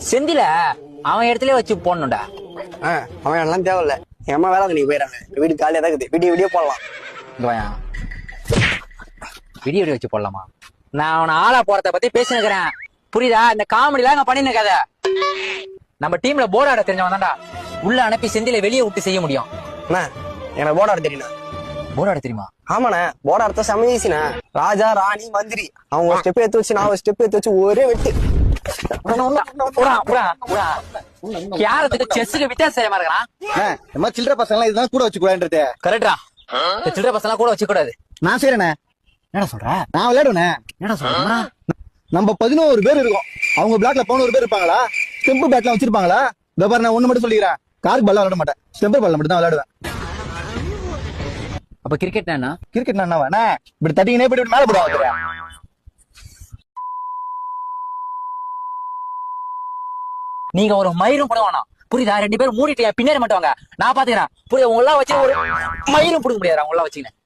செந்தில அவன் இடத்துல வச்சு போடணும்டா. அவன் எல்லாம் தேவையில்ல. என் அம்மா வேலை நீ போயிடறாங்க. வீடு காலியா தான் இருக்குது. வீடியோ போடலாம். வீடியோ வச்சு போடலாமா? நான் அவனை ஆளா போறத பத்தி பேசினுக்கிறேன். புரியுதா? இந்த காமெடிலாம் நான் பண்ணின்னு கதை. நம்ம டீம்ல போர்டு ஆட தெரிஞ்சவன் தான்டா. உள்ள அனுப்பி செந்தில வெளியே விட்டு செய்ய முடியும். எனக்கு போர்டு ஆட தெரியும். போர்டு ஆட தெரியுமா? ஆமாண்ணே, போர்டு ஆடுத்த செம்ம ஈஸிண்ணே. ராஜா ராணி மந்திரி அவங்க ஒரு ஸ்டெப் எடுத்து வச்சு நான் ஒரு ஸ்டெப் எடுத்து வச்சு ஒரே வெட்டு. செஸ்ஸுக்கு வித்தியாசமா இருக்கான். சில்லற பசங்க இதுதான் கூட வச்சு கூடாது. கரெக்டா? சில்லற பசங்க கூட வச்சு கூடாது. நான் செய்யறேனே. என்ன சொல்ற? நான் விளையாடுவேனே. என்ன சொல்ற? நம்ம 11 பேர் இருக்கோம். அவங்க பிளாக்ல 11 பேர் இருப்பாங்களா? ஸ்டெம்பு பேட்லாம் வச்சிருப்பாங்களா? பாரு, நான் ஒண்ணு மட்டும் சொல்லிக்கிறேன். காருக்கு பால் விளையாட மாட்டேன். ஸ்டெம்பர் பால் மட்டும் தான் விளையாடுவேன். அப்ப கிரிக்கெட் என்ன? கிரிக்கெட் என்ன இப்படி தட்டிங்கனே போயிட்டு மேல போடுவாங்க. நீங்க ஒரு மயிரும் போட வேணாம். புரியுதா? 2 பேரும் மூடிட்டு பின்னாடி மட்டும் வாங்க. நான் பாத்துக்கிறேன். புரியுது? உங்களா வச்சு ஒரு மயிரும் பிடிக்க முடியாது. உங்களா வச்சுக்கினேன்.